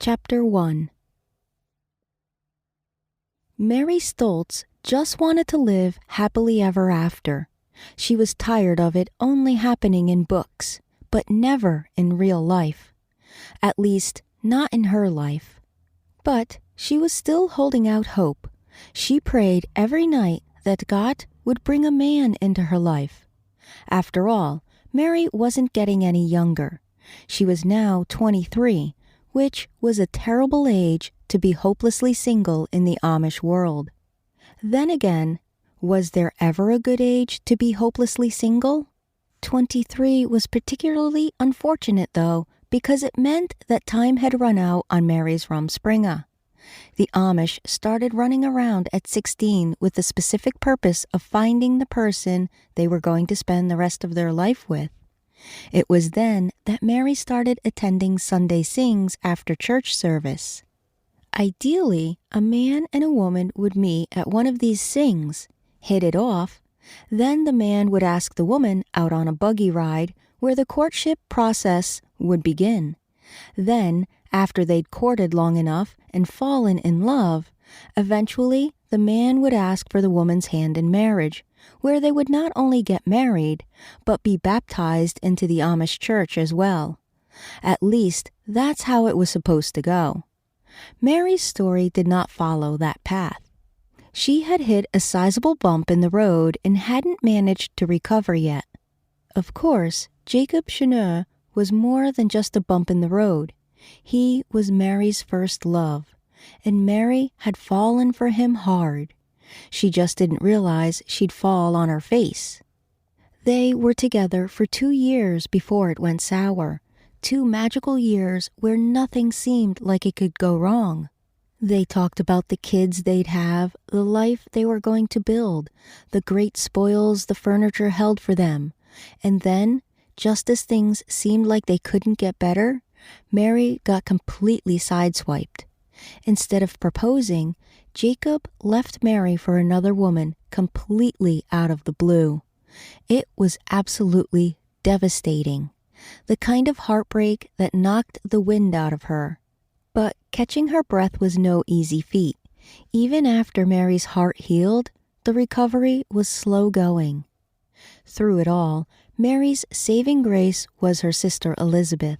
Chapter 1. Mary Stoltz just wanted to live happily ever after. She was tired of it only happening in books, but never in real life. At least, not in her life. But she was still holding out hope. She prayed every night that God would bring a man into her life. After all, Mary wasn't getting any younger. She was now 23, which was a terrible age to be hopelessly single in the Amish world. Then again, was there ever a good age to be hopelessly single? 23 was particularly unfortunate, though, because it meant that time had run out on Mary's Rumspringa. The Amish started running around at 16 with the specific purpose of finding the person they were going to spend the rest of their life with. It was then that Mary started attending Sunday sings after church service. Ideally, a man and a woman would meet at one of these sings, hit it off, then the man would ask the woman out on a buggy ride where the courtship process would begin. Then, after they'd courted long enough and fallen in love, eventually the man would ask for the woman's hand in marriage, where they would not only get married, but be baptized into the Amish church as well. At least, that's how it was supposed to go. Mary's story did not follow that path. She had hit a sizable bump in the road and hadn't managed to recover yet. Of course, Jacob Chenier was more than just a bump in the road. He was Mary's first love, and Mary had fallen for him hard. She just didn't realize she'd fall on her face. They were together for 2 years before it went sour. 2 magical years where nothing seemed like it could go wrong. They talked about the kids they'd have, the life they were going to build, the great spoils the furniture held for them. And then, just as things seemed like they couldn't get better, Mary got completely sideswiped. Instead of proposing, Jacob left Mary for another woman completely out of the blue. It was absolutely devastating. The kind of heartbreak that knocked the wind out of her. But catching her breath was no easy feat. Even after Mary's heart healed, the recovery was slow going. Through it all, Mary's saving grace was her sister Elizabeth.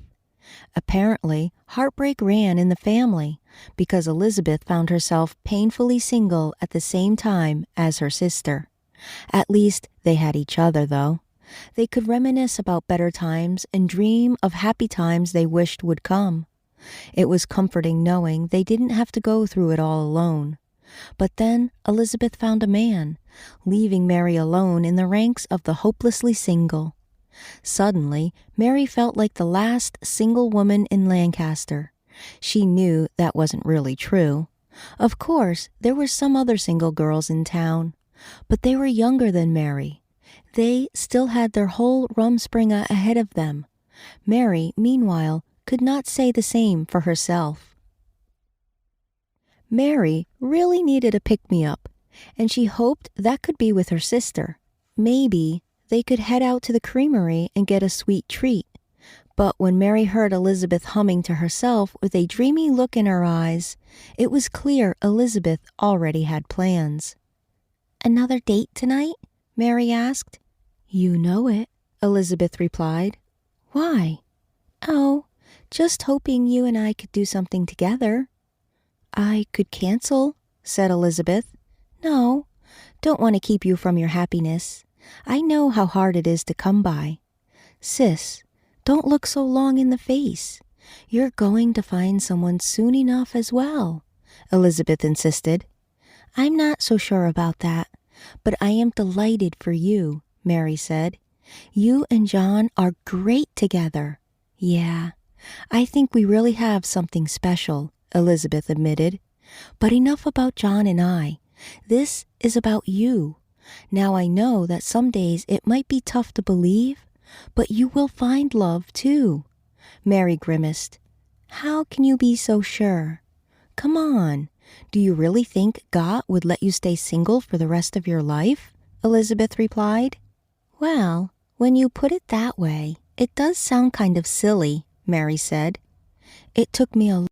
Apparently, heartbreak ran in the family because Elizabeth found herself painfully single at the same time as her sister. At least they had each other, though. They could reminisce about better times and dream of happy times they wished would come. It was comforting knowing they didn't have to go through it all alone. But then Elizabeth found a man, leaving Mary alone in the ranks of the hopelessly single. Suddenly, Mary felt like the last single woman in Lancaster. She knew that wasn't really true. Of course, there were some other single girls in town, but they were younger than Mary. They still had their whole Rumspringa ahead of them. Mary, meanwhile, could not say the same for herself. Mary really needed a pick-me-up, and she hoped that could be with her sister. Maybe they could head out to the creamery and get a sweet treat. But when Mary heard Elizabeth humming to herself with a dreamy look in her eyes, it was clear Elizabeth already had plans. "Another date tonight?" Mary asked. "You know it," Elizabeth replied. "Why?" "Oh, just hoping you and I could do something together." "I could cancel," said Elizabeth. "No, don't want to keep you from your happiness. I know how hard it is to come by." "Sis, don't look so long in the face. You're going to find someone soon enough as well," Elizabeth insisted. "I'm not so sure about that, but I am delighted for you," Mary said. "You and John are great together." "Yeah, I think we really have something special," Elizabeth admitted. "But enough about John and I. This is about you. Now I know that some days it might be tough to believe, but you will find love too." Mary grimaced. "How can you be so sure? Come on. Do you really think God would let you stay single for the rest of your life?" Elizabeth replied. "Well, when you put it that way, it does sound kind of silly," Mary said. "It took me a